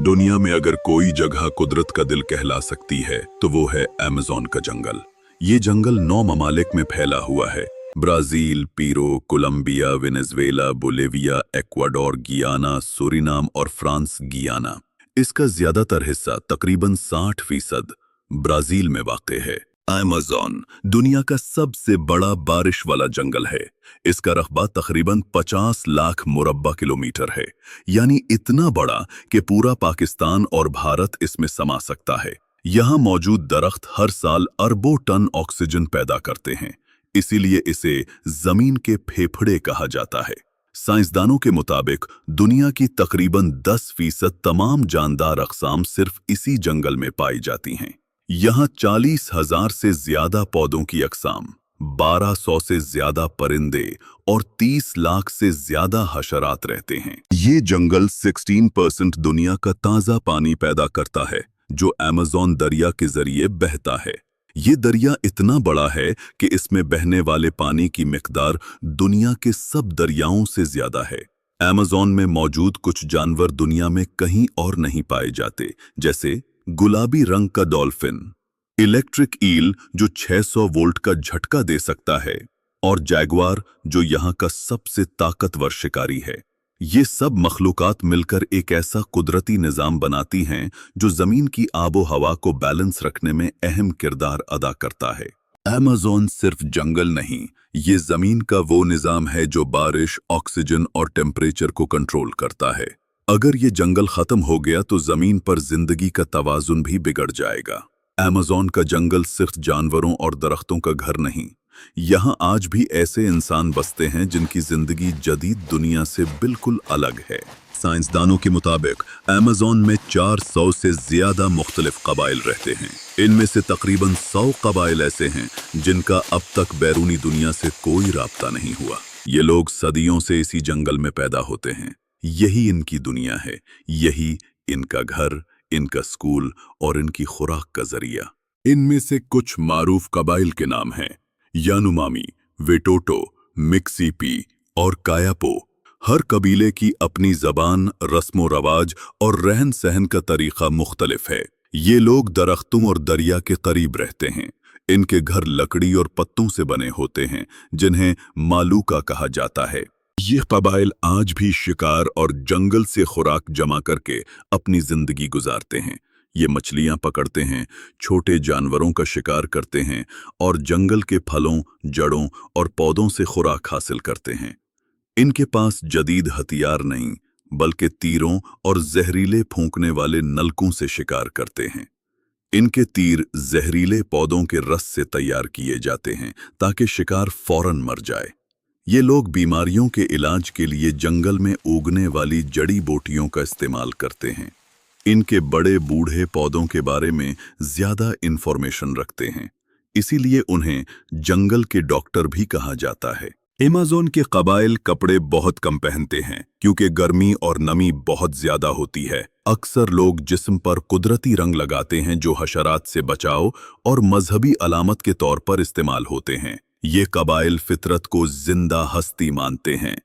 दुनिया में अगर कोई जगह कुदरत का दिल कहला सकती है तो वो है अमेज़न का जंगल। ये जंगल 9 ममालिक में फैला हुआ है। ब्राजील, पीरो, कोलंबिया, वेनेजुएला, बोलिविया, एक्वाडोर, गियाना, सूरीनाम और फ्रांस गियाना। इसका ज्यादातर हिस्सा तकरीबन 60% ब्राजील में वाक़ है। अमेज़न दुनिया का सबसे बड़ा बारिश वाला जंगल है। इसका रकबा तकरीबन 50 लाख मुरब्बा किलोमीटर है, यानी इतना बड़ा कि पूरा पाकिस्तान और भारत इसमें समा सकता है। यहाँ मौजूद दरख्त हर साल अरबों टन ऑक्सीजन पैदा करते हैं, इसीलिए इसे जमीन के फेफड़े कहा जाता है। साइंसदानों के मुताबिक दुनिया की तकरीबन 10% तमाम जानदार अक़साम सिर्फ इसी जंगल में पाई जाती हैं। यहाँ 40,000 से ज्यादा पौधों की अक़साम, 1200 से ज्यादा परिंदे और 30 लाख से ज्यादा हशरात रहते हैं। ये जंगल 16% दुनिया का ताज़ा पानी पैदा करता है, जो अमेज़न दरिया के जरिए बहता है। ये दरिया इतना बड़ा है कि इसमें बहने वाले पानी की मिक़दार दुनिया के सब दरियाओं से ज्यादा है। अमेज़न में मौजूद कुछ जानवर दुनिया में कहीं और नहीं पाए जाते, जैसे गुलाबी रंग का डॉल्फिन, इलेक्ट्रिक ईल जो 600 वोल्ट का झटका दे सकता है, और जैगुआर जो यहाँ का सबसे ताकतवर शिकारी है। ये सब मखलूकात मिलकर एक ऐसा कुदरती निज़ाम बनाती हैं जो ज़मीन की आबो हवा को बैलेंस रखने में अहम किरदार अदा करता है। अमेज़न सिर्फ जंगल नहीं, ये ज़मीन का वो निज़ाम है जो बारिश, ऑक्सीजन और टेम्परेचर को कंट्रोल करता है। अगर ये जंगल खत्म हो गया तो जमीन पर जिंदगी का तवाजुन भी बिगड़ जाएगा। अमेज़न का जंगल सिर्फ जानवरों और दरख्तों का घर नहीं, यहाँ आज भी ऐसे इंसान बसते हैं जिनकी जिंदगी जदीद दुनिया से बिल्कुल अलग है। साइंसदानों के मुताबिक अमेज़न में 400 से ज्यादा मुख्तलिफ कबाइल रहते हैं। इनमें से तकरीबन 100 कबाइल ऐसे हैं जिनका अब तक बैरूनी दुनिया से कोई राब्ता नहीं हुआ। ये लोग सदियों से इसी जंगल में पैदा होते हैं। यही इनकी दुनिया है, यही इनका घर, इनका स्कूल और इनकी खुराक का जरिया। इनमें से कुछ मारूफ कबाइल के नाम हैं: यानुमामी, वेटोटो, मिक्सिपी और कायापो। हर कबीले की अपनी जबान, रस्म रवाज और रहन सहन का तरीका मुख्तलिफ है। ये लोग दरख्तों और दरिया के करीब रहते हैं। इनके घर लकड़ी और पत्तों से बने होते हैं, जिन्हें मालूका कहा जाता है। ये कबाइल आज भी शिकार और जंगल से खुराक जमा करके अपनी जिंदगी गुजारते हैं। ये मछलियां पकड़ते हैं, छोटे जानवरों का शिकार करते हैं और जंगल के फलों, जड़ों और पौधों से खुराक हासिल करते हैं। इनके पास जदीद हथियार नहीं, बल्कि तीरों और जहरीले फूंकने वाले नलकों से शिकार करते हैं। इनके तीर जहरीले पौधों के रस से तैयार किए जाते हैं ताकि शिकार फौरन मर जाए। ये लोग बीमारियों के इलाज के लिए जंगल में उगने वाली जड़ी बूटियों का इस्तेमाल करते हैं। इनके बड़े बूढ़े पौधों के बारे में ज्यादा इंफॉर्मेशन रखते हैं, इसीलिए उन्हें जंगल के डॉक्टर भी कहा जाता है। अमेज़न के कबाइल कपड़े बहुत कम पहनते हैं क्योंकि गर्मी और नमी बहुत ज्यादा होती है। अक्सर लोग जिस्म पर कुदरती रंग लगाते हैं जो हशरात से बचाव और मजहबी अलामत के तौर पर इस्तेमाल होते हैं। ये कबाइल फितरत को जिंदा हस्ती मानते हैं।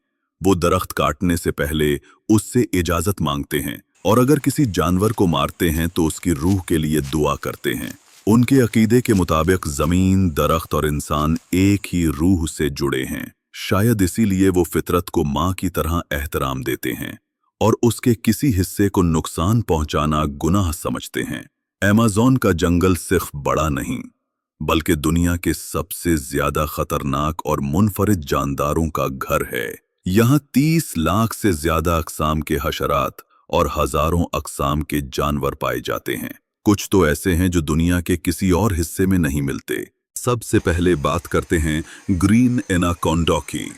वो दरख्त काटने से पहले उससे इजाजत मांगते हैं और अगर किसी जानवर को मारते हैं तो उसकी रूह के लिए दुआ करते हैं। उनके अकीदे के मुताबिक जमीन, दरख्त और इंसान एक ही रूह से जुड़े हैं। शायद इसीलिए वो फितरत को माँ की तरह एहतराम देते हैं और उसके किसी हिस्से को नुकसान पहुंचाना गुनाह समझते हैं। अमेज़न का जंगल सिर्फ बड़ा नहीं, बल्कि दुनिया के सबसे ज्यादा खतरनाक और मुनफरिद जानदारों का घर है। यहाँ 30 लाख से ज्यादा अक़साम के हशरात और हजारों अक़साम के जानवर पाए जाते हैं। कुछ तो ऐसे हैं जो दुनिया के किसी और हिस्से में नहीं मिलते। सबसे पहले बात करते हैं ग्रीन एनाकोंडा की।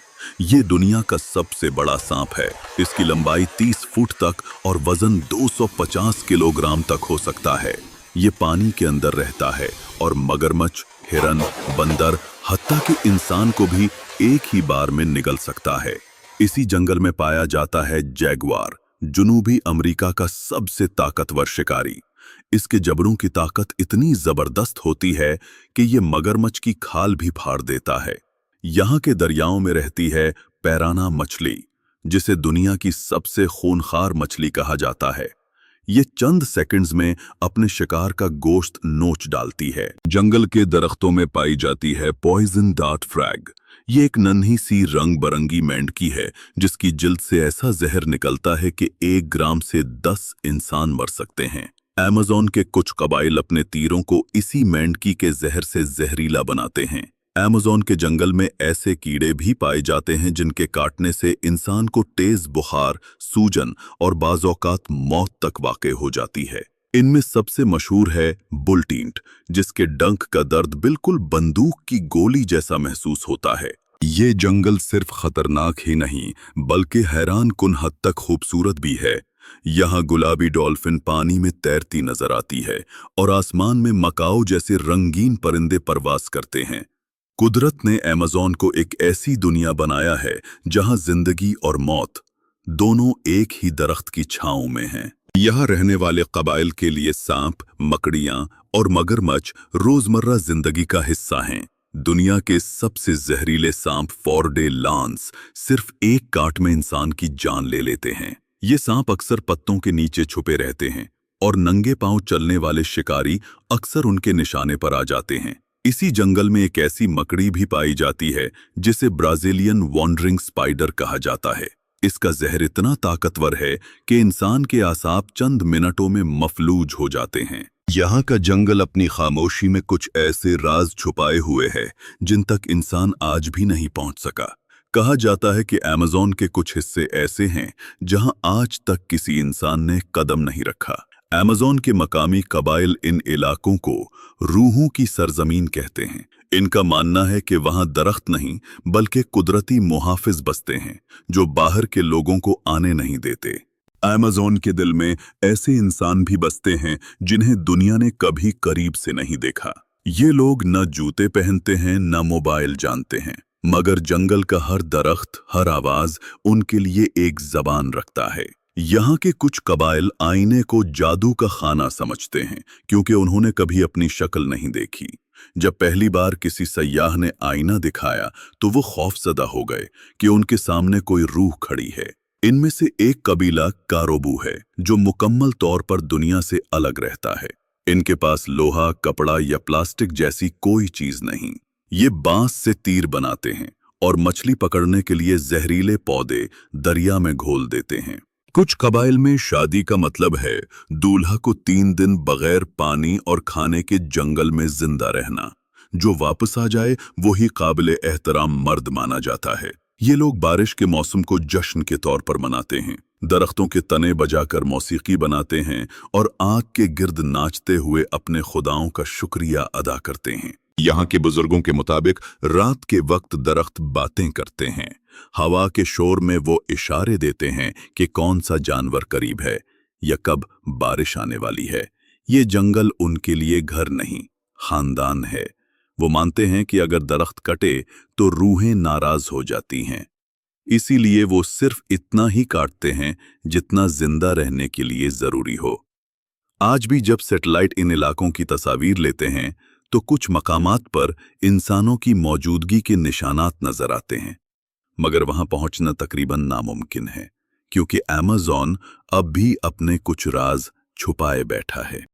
ये दुनिया का सबसे बड़ा सांप है। इसकी लंबाई 30 फुट तक और वजन 250 किलोग्राम तक हो सकता है। ये पानी के अंदर रहता है और मगरमच्छ, हिरन, बंदर, हत्ता कि इंसान को भी एक ही बार में निगल सकता है। इसी जंगल में पाया जाता है जैगुआर, जुनूबी अमेरिका का सबसे ताकतवर शिकारी। इसके जबड़ों की ताकत इतनी जबरदस्त होती है कि ये मगरमच्छ की खाल भी फाड़ देता है। यहाँ के दरियाओं में रहती है पैराना मछली, जिसे दुनिया की सबसे खूनखार मछली कहा जाता है। ये चंद सेकंड्स में अपने शिकार का गोश्त नोच डालती है। जंगल के दरख्तों में पाई जाती है पॉइजन डार्ट फ्रैग। ये एक नन्ही सी रंग बरंगी मेंढकी है जिसकी जिल्द से ऐसा जहर निकलता है कि 1 ग्राम से 10 इंसान मर सकते हैं। अमेज़न के कुछ कबाइल अपने तीरों को इसी मेंढकी के जहर से जहरीला बनाते हैं। अमेज़न के जंगल में ऐसे कीड़े भी पाए जाते हैं जिनके काटने से इंसान को तेज बुखार, सूजन और बाज़ औक़ात मौत तक वाक़ई हो जाती है। इनमें सबसे मशहूर है बुलटींट, जिसके डंक का दर्द बिल्कुल बंदूक की गोली जैसा महसूस होता है। ये जंगल सिर्फ खतरनाक ही नहीं बल्कि हैरान कुन हद तक खूबसूरत भी है। यहाँ गुलाबी डॉल्फिन पानी में तैरती नजर आती है और आसमान में मकाओ जैसे रंगीन परिंदे परवास करते हैं। कुदरत ने अमेज़न को एक ऐसी दुनिया बनाया है जहाँ जिंदगी और मौत दोनों एक ही दरख्त की छांव में हैं। यहाँ रहने वाले कबाइल के लिए सांप, मकड़ियाँ और मगरमच्छ रोजमर्रा जिंदगी का हिस्सा हैं। दुनिया के सबसे जहरीले सांप फॉरडे लांस सिर्फ एक काट में इंसान की जान ले लेते हैं। ये सांप अक्सर पत्तों के नीचे छुपे रहते हैं और नंगे पांव चलने वाले शिकारी अक्सर उनके निशाने पर आ जाते हैं। इसी जंगल में एक ऐसी मकड़ी भी पाई जाती है जिसे ब्राजीलियन वॉन्डरिंग स्पाइडर कहा जाता है। इसका जहर इतना ताकतवर है कि इंसान के आसाब चंद मिनटों में मफलूज हो जाते हैं। यहाँ का जंगल अपनी खामोशी में कुछ ऐसे राज छुपाए हुए है जिन तक इंसान आज भी नहीं पहुंच सका। कहा जाता है कि अमेज़न के कुछ हिस्से ऐसे हैं जहां आज तक किसी इंसान ने कदम नहीं रखा। अमेज़न के मकामी कबाइल इन इलाकों को रूहों की सरजमीन कहते हैं। इनका मानना है कि वहां दरख्त नहीं बल्कि कुदरती मुहाफिज बसते हैं जो बाहर के लोगों को आने नहीं देते। अमेज़न के दिल में ऐसे इंसान भी बसते हैं जिन्हें दुनिया ने कभी करीब से नहीं देखा। ये लोग न जूते पहनते हैं न मोबाइल जानते हैं, मगर जंगल का हर दरख्त, हर आवाज उनके लिए एक जबान रखता है। यहाँ के कुछ कबाइल आईने को जादू का खाना समझते हैं क्योंकि उन्होंने कभी अपनी शक्ल नहीं देखी। जब पहली बार किसी सयाह ने आईना दिखाया तो वो खौफजदा हो गए कि उनके सामने कोई रूह खड़ी है। इनमें से एक कबीला कारोबू है जो मुकम्मल तौर पर दुनिया से अलग रहता है। इनके पास लोहा, कपड़ा या प्लास्टिक जैसी कोई चीज नहीं। ये बांस से तीर बनाते हैं और मछली पकड़ने के लिए जहरीले पौधे दरिया में घोल देते हैं। कुछ कबाइल में शादी का मतलब है दूल्हा को 3 दिन बगैर पानी और खाने के जंगल में जिंदा रहना। जो वापस आ जाए वही काबिल एहतराम मर्द माना जाता है। ये लोग बारिश के मौसम को जश्न के तौर पर मनाते हैं, दरख्तों के तने बजाकर मौसीकी बनाते हैं और आग के गिर्द नाचते हुए अपने खुदाओं का शुक्रिया अदा करते हैं। यहाँ के बुजुर्गों के मुताबिक रात के वक्त दरख्त बातें करते हैं। हवा के शोर में वो इशारे देते हैं कि कौन सा जानवर करीब है या कब बारिश आने वाली है। ये जंगल उनके लिए घर नहीं, खानदान है। वो मानते हैं कि अगर दरख्त कटे तो रूहें नाराज हो जाती हैं, इसीलिए वो सिर्फ इतना ही काटते हैं जितना जिंदा रहने के लिए जरूरी हो। आज भी जब सैटेलाइट इन इलाकों की तस्वीर लेते हैं तो कुछ मकामात पर इंसानों की मौजूदगी के निशानात नजर आते हैं, मगर वहां पहुंचना तकरीबन नामुमकिन है क्योंकि अमेज़न अब भी अपने कुछ राज छुपाए बैठा है।